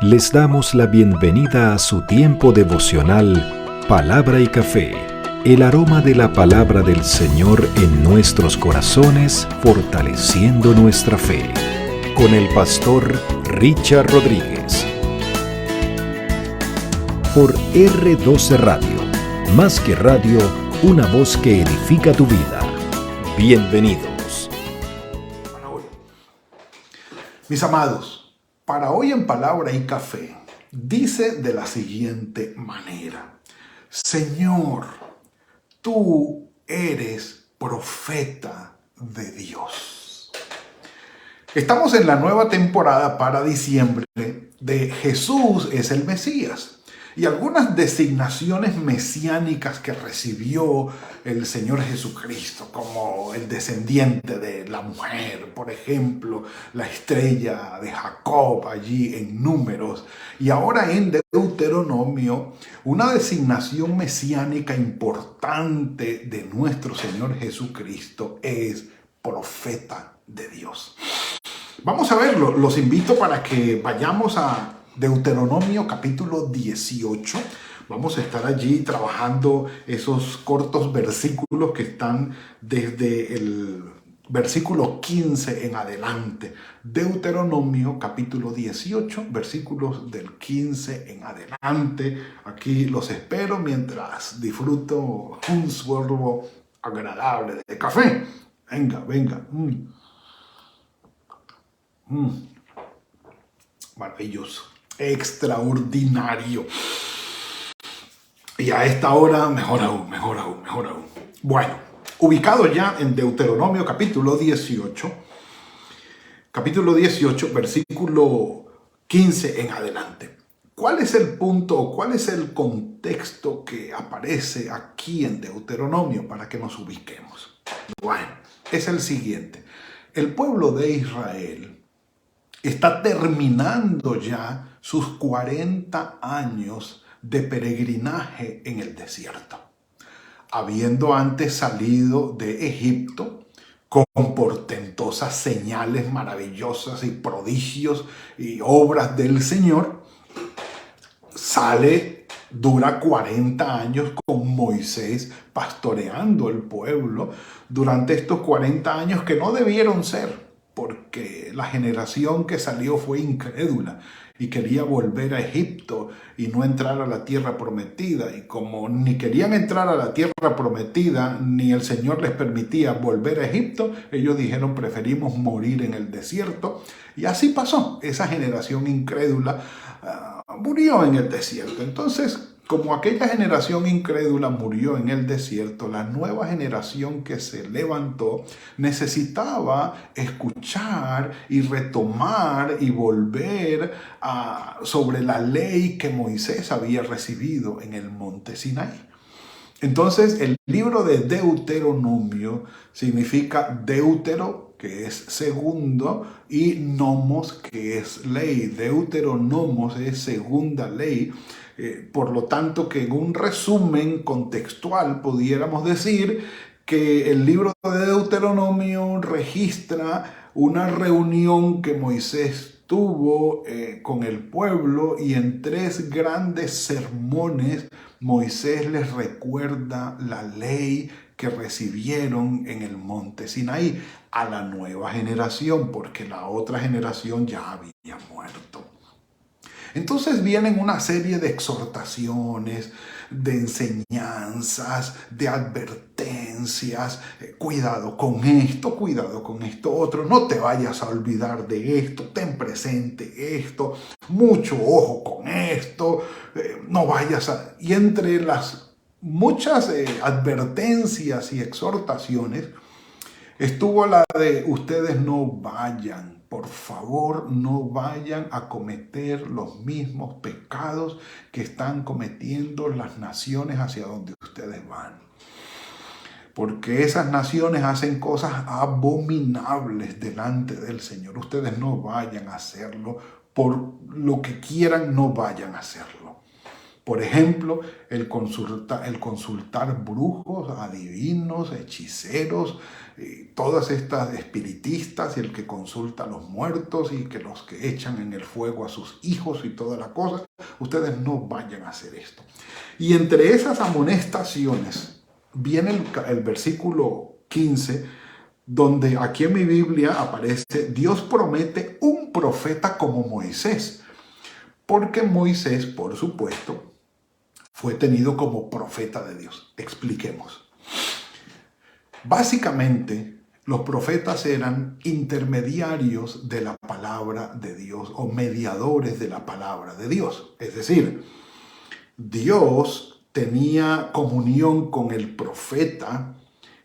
Les damos la bienvenida a su tiempo devocional Palabra y Café, el aroma de la palabra del Señor en nuestros corazones, fortaleciendo nuestra fe. Con el pastor Richard Rodríguez. Por R12 Radio, más que radio, una voz que edifica tu vida. Bienvenidos. Mis amados, para hoy en Palabra y Café, dice de la siguiente manera: Señor, tú eres profeta de Dios. Estamos en la nueva temporada para diciembre de Jesús es el Mesías. Y algunas designaciones mesiánicas que recibió el Señor Jesucristo, como el descendiente de la mujer, por ejemplo, la estrella de Jacob allí en Números, y ahora en Deuteronomio, una designación mesiánica importante de nuestro Señor Jesucristo es profeta de Dios. Vamos a verlo, los invito para que vayamos a Deuteronomio capítulo 18. Vamos a estar allí trabajando esos cortos versículos que están desde el versículo 15 en adelante. Deuteronomio capítulo 18, versículos del 15 en adelante. Aquí los espero mientras disfruto un sorbo agradable de café. Venga. Maravilloso. Extraordinario. Y a esta hora, mejor aún. Bueno, ubicado ya en Deuteronomio capítulo 18, versículo 15 en adelante. ¿Cuál es el punto, cuál es el contexto que aparece aquí en Deuteronomio para que nos ubiquemos? Bueno, es el siguiente. El pueblo de Israel está terminando ya sus 40 años de peregrinaje en el desierto, habiendo antes salido de Egipto con portentosas señales maravillosas y prodigios y obras del Señor. Dura 40 años con Moisés pastoreando el pueblo durante estos 40 años que no debieron ser, porque la generación que salió fue incrédula y quería volver a Egipto y no entrar a la tierra prometida. Y como ni querían entrar a la tierra prometida, ni el Señor les permitía volver a Egipto, ellos dijeron: preferimos morir en el desierto. Y así pasó. Esa generación incrédula murió en el desierto. Entonces, como aquella generación incrédula murió en el desierto, la nueva generación que se levantó necesitaba escuchar y retomar y volver sobre la ley que Moisés había recibido en el monte Sinaí. Entonces, el libro de Deuteronomio significa deutero, que es segundo, y nomos, que es ley. Deuteronomos es segunda ley. Por lo tanto, que en un resumen contextual pudiéramos decir que el libro de Deuteronomio registra una reunión que Moisés tuvo con el pueblo, y en 3 grandes sermones Moisés les recuerda la ley que recibieron en el monte Sinaí a la nueva generación, porque la otra generación ya había muerto. Entonces vienen una serie de exhortaciones, de enseñanzas, de advertencias. Cuidado con esto otro, no te vayas a olvidar de esto, ten presente esto, mucho ojo con esto, no vayas a... Y entre las muchas advertencias y exhortaciones estuvo la de: ustedes no vayan. Por favor, no vayan a cometer los mismos pecados que están cometiendo las naciones hacia donde ustedes van. Porque esas naciones hacen cosas abominables delante del Señor. Ustedes no vayan a hacerlo. Por lo que quieran, no vayan a hacerlo. Por ejemplo, el consultar brujos, adivinos, hechiceros, todas estas espiritistas, y el que consulta a los muertos y que los que echan en el fuego a sus hijos y toda la cosa. Ustedes no vayan a hacer esto. Y entre esas amonestaciones viene el versículo 15, donde aquí en mi Biblia aparece: Dios promete un profeta como Moisés. Porque Moisés, por supuesto, fue tenido como profeta de Dios. Expliquemos. Básicamente, los profetas eran intermediarios de la palabra de Dios o mediadores de la palabra de Dios. Es decir, Dios tenía comunión con el profeta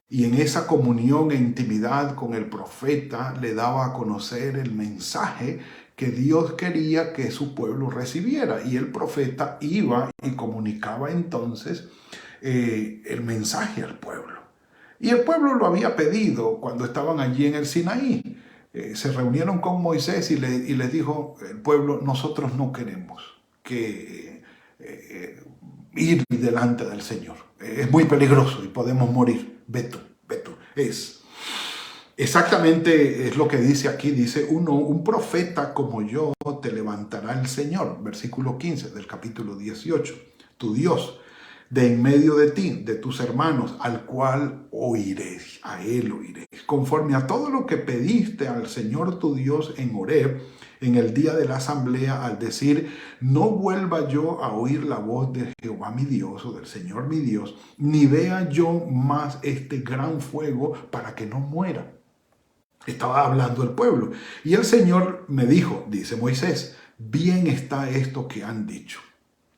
y en esa comunión e intimidad con el profeta le daba a conocer el mensaje que Dios quería que su pueblo recibiera. Y el profeta iba y comunicaba entonces el mensaje al pueblo. Y el pueblo lo había pedido cuando estaban allí en el Sinaí. Se reunieron con Moisés y les dijo el pueblo: nosotros no queremos que ir delante del Señor. Es muy peligroso y podemos morir. Ve tú. Exactamente es lo que dice aquí. Dice: un profeta como yo te levantará el Señor. Versículo 15 del capítulo 18. Tu Dios, de en medio de ti, de tus hermanos, al cual oiréis, a él oiréis, conforme a todo lo que pediste al Señor tu Dios en Horeb, en el día de la asamblea, al decir: no vuelva yo a oír la voz de Jehová mi Dios o del Señor mi Dios, ni vea yo más este gran fuego, para que no muera. Estaba hablando el pueblo. Y el Señor me dijo, dice Moisés: bien está esto que han dicho.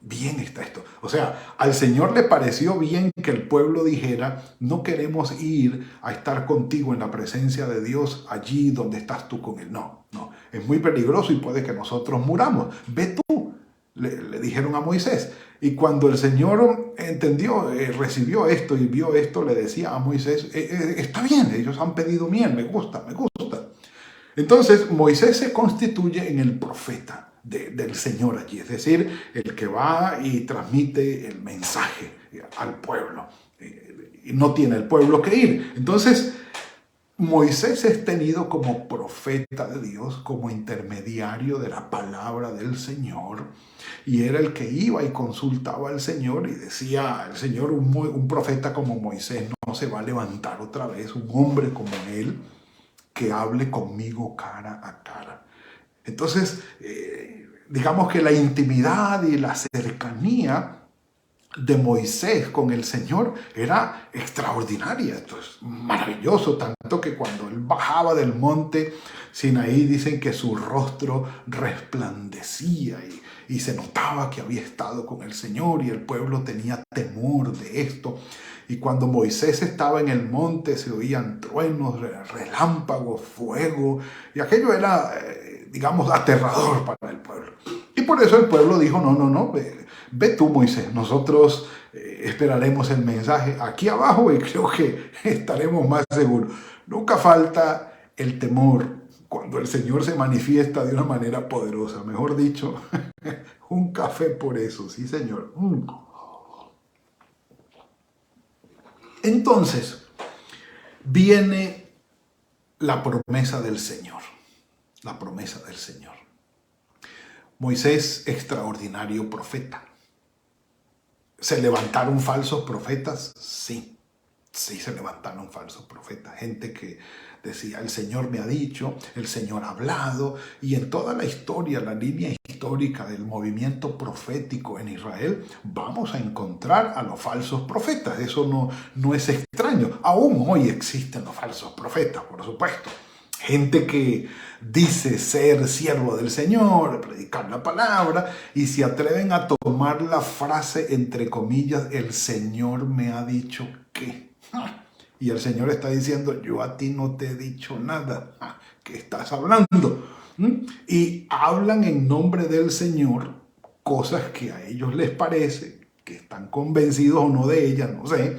Bien está esto. O sea, al Señor le pareció bien que el pueblo dijera: no queremos ir a estar contigo en la presencia de Dios allí donde estás tú con él. No, es muy peligroso y puede que nosotros muramos. Ve tú, le dijeron a Moisés. Y cuando el Señor entendió, recibió esto y vio esto, le decía a Moisés: está bien, ellos han pedido bien, me gusta. Entonces Moisés se constituye en el profeta del Señor allí, es decir, el que va y transmite el mensaje al pueblo. Y no tiene el pueblo que ir. Entonces Moisés es tenido como profeta de Dios, como intermediario de la palabra del Señor, y era el que iba y consultaba al Señor y decía: el Señor, un profeta como Moisés no se va a levantar otra vez, un hombre como él que hable conmigo cara a cara. Entonces, digamos que la intimidad y la cercanía de Moisés con el Señor era extraordinaria. Esto es maravilloso, tanto que cuando él bajaba del monte Sinaí, dicen que su rostro resplandecía y se notaba que había estado con el Señor, y el pueblo tenía temor de esto. Y cuando Moisés estaba en el monte se oían truenos, relámpagos, fuego, y aquello era, digamos, aterrador para el pueblo. Y por eso el pueblo dijo: no, ve tú, Moisés, nosotros esperaremos el mensaje aquí abajo y creo que estaremos más seguros. Nunca falta el temor cuando el Señor se manifiesta de una manera poderosa. Mejor dicho, un café por eso, sí, Señor. Entonces, viene la promesa del Señor. La promesa del Señor. Moisés, extraordinario profeta. ¿Se levantaron falsos profetas? Sí, se levantaron falsos profetas. Gente que decía: el Señor me ha dicho, el Señor ha hablado. Y en toda la historia, la línea histórica del movimiento profético en Israel, vamos a encontrar a los falsos profetas. Eso no es extraño. Aún hoy existen los falsos profetas, por supuesto. Gente que dice ser siervo del Señor, predicar la palabra, y se atreven a tomar la frase entre comillas: el Señor me ha dicho que. Y el Señor está diciendo: yo a ti no te he dicho nada. ¿Qué estás hablando? Y hablan en nombre del Señor cosas que a ellos les parece, que están convencidos o no de ellas, no sé,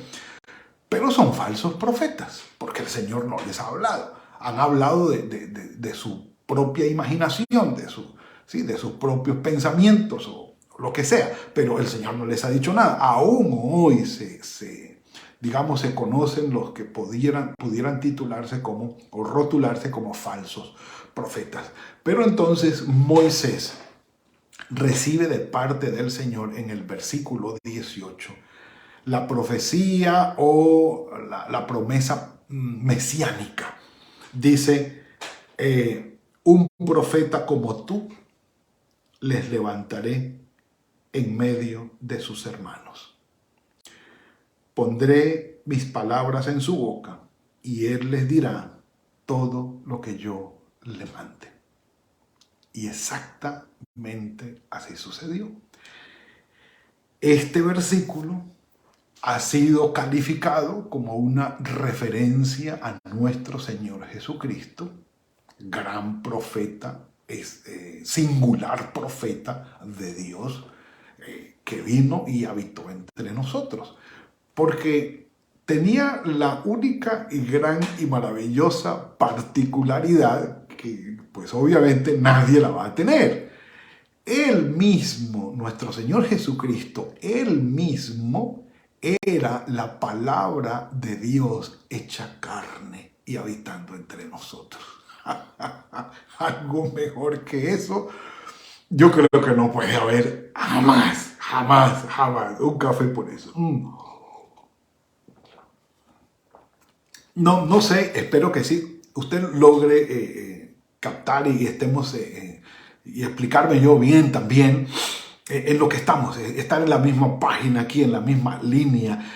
pero son falsos profetas, porque el Señor no les ha hablado. Han hablado de su propia imaginación, de sus propios pensamientos o lo que sea, pero el Señor no les ha dicho nada. Aún hoy digamos, se conocen los que pudieran titularse como o rotularse como falsos profetas. Pero entonces Moisés recibe de parte del Señor en el versículo 18 la profecía o la promesa mesiánica. Dice, un profeta como tú les levantaré en medio de sus hermanos. Pondré mis palabras en su boca y él les dirá todo lo que yo le mande. Y exactamente así sucedió. Este versículo ha sido calificado como una referencia a nuestro Señor Jesucristo, gran profeta, singular profeta de Dios, que vino y habitó entre nosotros. Porque tenía la única y gran y maravillosa particularidad que pues obviamente nadie la va a tener. Él mismo, nuestro Señor Jesucristo, Él mismo era la palabra de Dios hecha carne y habitando entre nosotros. Algo mejor que eso, yo creo que no puede haber jamás, jamás, jamás. Un café por eso. No sé, espero que sí, usted logre captar y estemos y explicarme yo bien también en lo que estamos, estar en la misma página aquí, en la misma línea.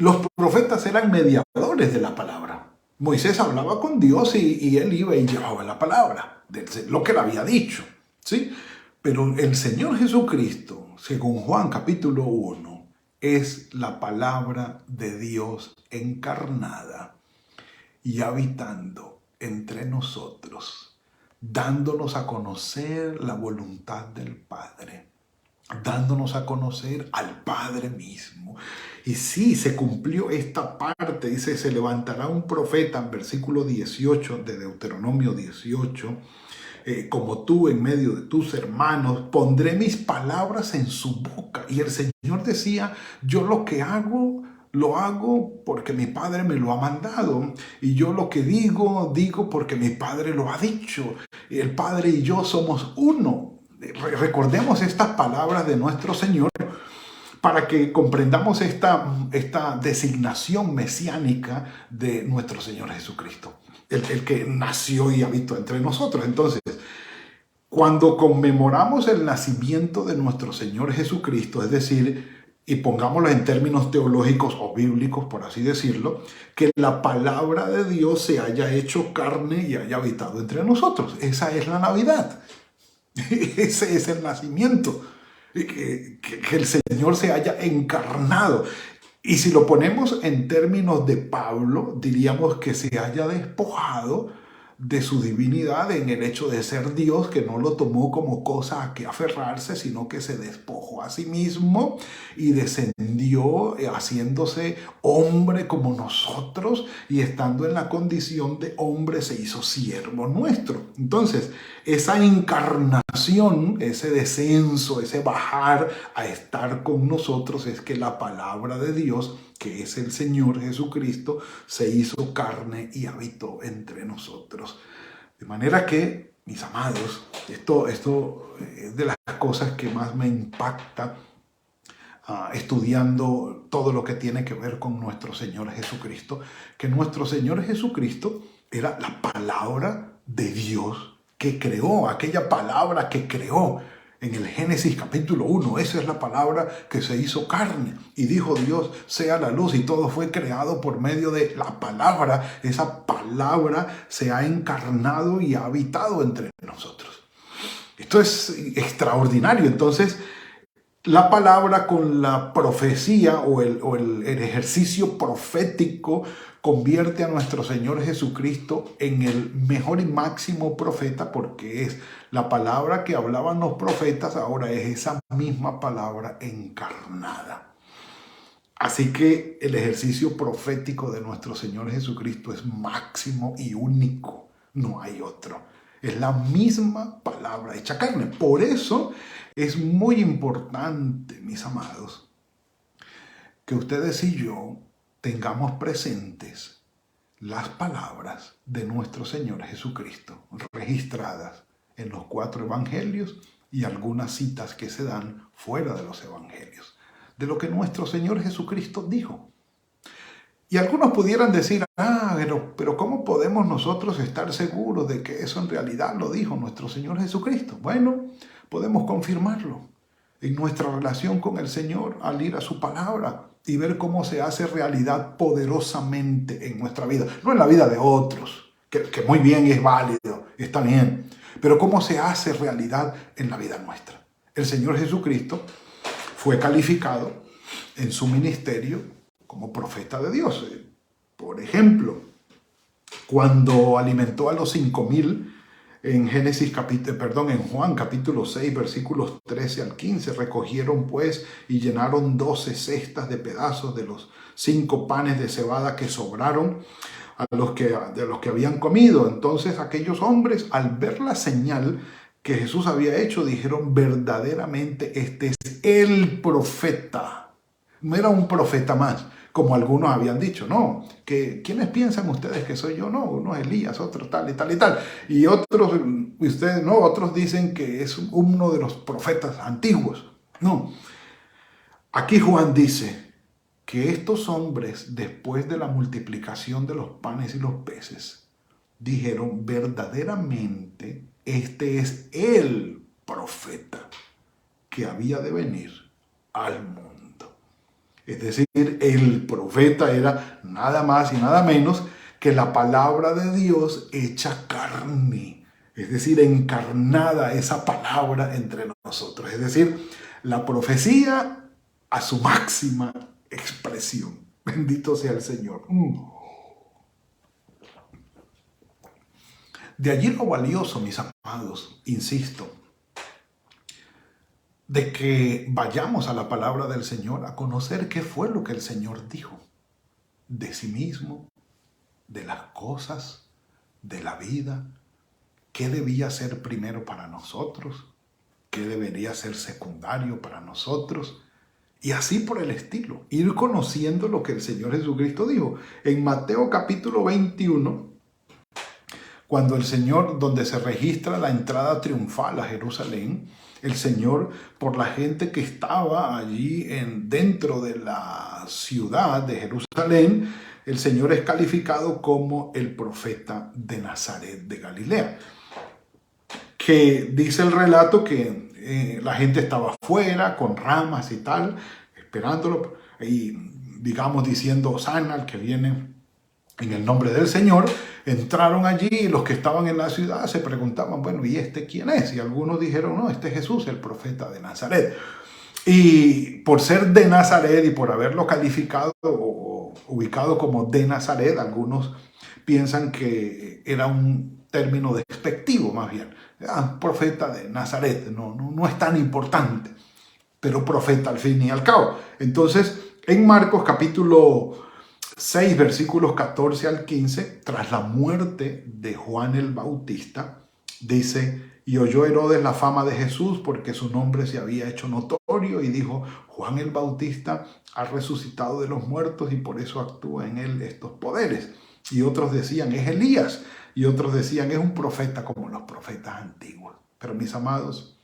Los profetas eran mediadores de la palabra. Moisés hablaba con Dios y él iba y llevaba la palabra, lo que él había dicho, ¿sí? Pero el Señor Jesucristo, según Juan capítulo 1, es la palabra de Dios encarnada y habitando entre nosotros, dándonos a conocer la voluntad del Padre, dándonos a conocer al Padre mismo. Y sí, se cumplió esta parte, dice, se levantará un profeta, en versículo 18 de Deuteronomio 18, como tú en medio de tus hermanos, pondré mis palabras en su boca. Y el Señor decía, yo lo que hago, lo hago porque mi Padre me lo ha mandado. Y yo lo que digo, digo porque mi Padre lo ha dicho. El Padre y yo somos uno. Recordemos estas palabras de nuestro Señor para que comprendamos esta designación mesiánica de nuestro Señor Jesucristo, el que nació y habitó entre nosotros. Entonces, cuando conmemoramos el nacimiento de nuestro Señor Jesucristo, es decir, y pongámoslo en términos teológicos o bíblicos, por así decirlo, que la palabra de Dios se haya hecho carne y haya habitado entre nosotros. Esa es la Navidad. Ese es el nacimiento. Que el Señor se haya encarnado. Y si lo ponemos en términos de Pablo, diríamos que se haya despojado de su divinidad en el hecho de ser Dios, que no lo tomó como cosa a que aferrarse, sino que se despojó a sí mismo y descendió haciéndose hombre como nosotros, y estando en la condición de hombre se hizo siervo nuestro. Entonces, esa encarnación, ese descenso, ese bajar a estar con nosotros, es que la palabra de Dios, que es el Señor Jesucristo, se hizo carne y habitó entre nosotros. De manera que, mis amados, esto es de las cosas que más me impacta estudiando todo lo que tiene que ver con nuestro Señor Jesucristo, que nuestro Señor Jesucristo era la palabra de Dios que creó, aquella palabra que creó. En el Génesis capítulo 1, esa es la palabra que se hizo carne. Y dijo Dios, sea la luz, y todo fue creado por medio de la palabra. Esa palabra se ha encarnado y ha habitado entre nosotros. Esto es extraordinario. Entonces, la palabra con la profecía o el ejercicio profético convierte a nuestro Señor Jesucristo en el mejor y máximo profeta, porque es la palabra que hablaban los profetas, ahora es esa misma palabra encarnada. Así que el ejercicio profético de nuestro Señor Jesucristo es máximo y único, no hay otro. Es la misma palabra hecha carne. Por eso es muy importante, mis amados, que ustedes y yo tengamos presentes las palabras de nuestro Señor Jesucristo, registradas en los 4 evangelios y algunas citas que se dan fuera de los evangelios, de lo que nuestro Señor Jesucristo dijo. Y algunos pudieran decir, pero ¿cómo podemos nosotros estar seguros de que eso en realidad lo dijo nuestro Señor Jesucristo? Bueno, podemos confirmarlo en nuestra relación con el Señor al ir a su palabra y ver cómo se hace realidad poderosamente en nuestra vida. No en la vida de otros, que muy bien es válido, está bien, pero cómo se hace realidad en la vida nuestra. El Señor Jesucristo fue calificado en su ministerio como profeta de Dios. Por ejemplo, cuando alimentó a los 5,000 en Juan capítulo 6, versículos 13 al 15, recogieron pues y llenaron 12 cestas de pedazos de los 5 panes de cebada que sobraron de los que habían comido. Entonces aquellos hombres, al ver la señal que Jesús había hecho, dijeron, verdaderamente este es el profeta. No era un profeta más, como algunos habían dicho, no, que ¿quiénes piensan ustedes que soy yo? No, uno es Elías, otro tal y tal y tal. Y otros dicen que es uno de los profetas antiguos. No, aquí Juan dice que estos hombres, después de la multiplicación de los panes y los peces, dijeron verdaderamente, este es el profeta que había de venir al mundo. Es decir, el profeta era nada más y nada menos que la palabra de Dios hecha carne. Es decir, encarnada esa palabra entre nosotros. Es decir, la profecía a su máxima expresión. Bendito sea el Señor. De allí lo valioso, mis amados, insisto, de que vayamos a la palabra del Señor a conocer qué fue lo que el Señor dijo de sí mismo, de las cosas, de la vida, qué debía ser primero para nosotros, qué debería ser secundario para nosotros, y así por el estilo, ir conociendo lo que el Señor Jesucristo dijo. En Mateo capítulo 21, cuando el Señor, donde se registra la entrada triunfal a Jerusalén, el Señor, por la gente que estaba allí dentro de la ciudad de Jerusalén, el Señor es calificado como el profeta de Nazaret de Galilea. Que dice el relato que la gente estaba afuera con ramas y tal, esperándolo, y digamos diciendo Hosana al que viene en el nombre del Señor. Entraron allí y los que estaban en la ciudad se preguntaban, bueno, ¿y este quién es? Y algunos dijeron, no, este es Jesús, el profeta de Nazaret. Y por ser de Nazaret y por haberlo calificado o ubicado como de Nazaret, algunos piensan que era un término despectivo más bien. Profeta de Nazaret, no es tan importante, pero profeta al fin y al cabo. Entonces, en Marcos capítulo 6, versículos 14 al 15, tras la muerte de Juan el Bautista, dice, y oyó Herodes la fama de Jesús porque su nombre se había hecho notorio y dijo, Juan el Bautista ha resucitado de los muertos y por eso actúa en él estos poderes. Y otros decían, es Elías, y otros decían, es un profeta como los profetas antiguos. Pero mis amados,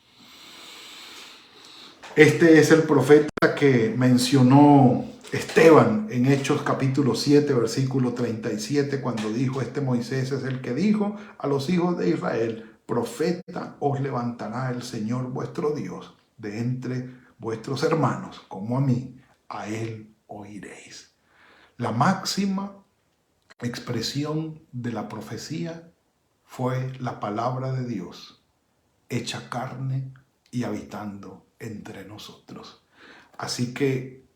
este es el profeta que mencionó Esteban en Hechos capítulo 7, versículo 37, cuando dijo, este Moisés es el que dijo a los hijos de Israel, profeta os levantará el Señor vuestro Dios de entre vuestros hermanos, como a mí, a él oiréis. La máxima expresión de la profecía fue la palabra de Dios, hecha carne y habitando entre nosotros. Así que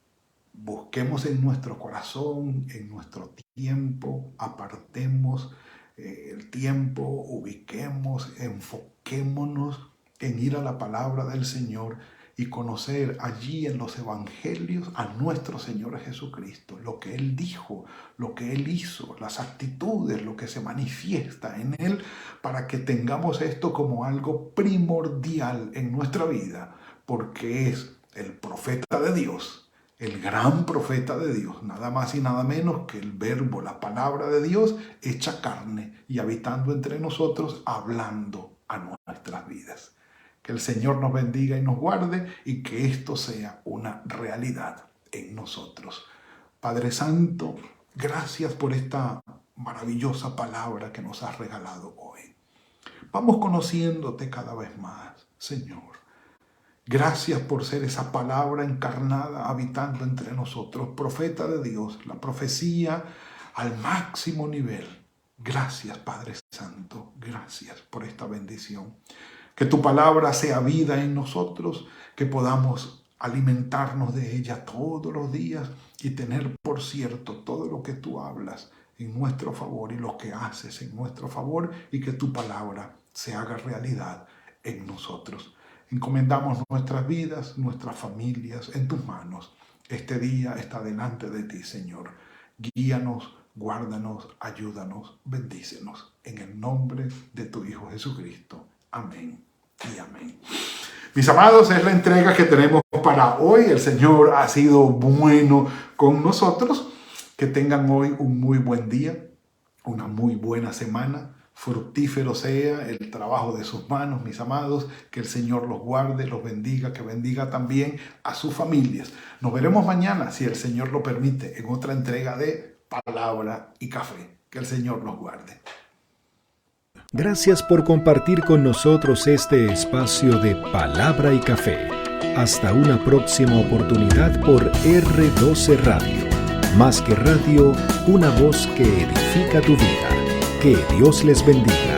busquemos en nuestro corazón, en nuestro tiempo, apartemos el tiempo, ubiquemos, enfoquémonos en ir a la palabra del Señor y conocer allí en los evangelios a nuestro Señor Jesucristo, lo que Él dijo, lo que Él hizo, las actitudes, lo que se manifiesta en Él, para que tengamos esto como algo primordial en nuestra vida, porque es el profeta de Dios, el gran profeta de Dios, nada más y nada menos que el verbo, la palabra de Dios, hecha carne y habitando entre nosotros, hablando a nuestras vidas. Que el Señor nos bendiga y nos guarde y que esto sea una realidad en nosotros. Padre Santo, gracias por esta maravillosa palabra que nos has regalado hoy. Vamos conociéndote cada vez más, Señor. Gracias por ser esa palabra encarnada habitando entre nosotros, profeta de Dios, la profecía al máximo nivel. Gracias, Padre Santo, gracias por esta bendición. Que tu palabra sea vida en nosotros, que podamos alimentarnos de ella todos los días y tener por cierto todo lo que tú hablas en nuestro favor y lo que haces en nuestro favor, y que tu palabra se haga realidad en nosotros. Encomendamos nuestras vidas, nuestras familias en tus manos. Este día está delante de ti, Señor. Guíanos, guárdanos, ayúdanos, bendícenos. En el nombre de tu Hijo Jesucristo. Amén y amén. Mis amados, es la entrega que tenemos para hoy. El Señor ha sido bueno con nosotros. Que tengan hoy un muy buen día, una muy buena semana. Fructífero sea el trabajo de sus manos, mis amados. Que el Señor los guarde, los bendiga, que bendiga también a sus familias. Nos veremos mañana, si el Señor lo permite, en otra entrega de Palabra y Café. Que el Señor los guarde. Gracias por compartir con nosotros este espacio de Palabra y Café. Hasta una próxima oportunidad por R12 Radio. Más que radio, una voz que edifica tu vida. Que Dios les bendiga.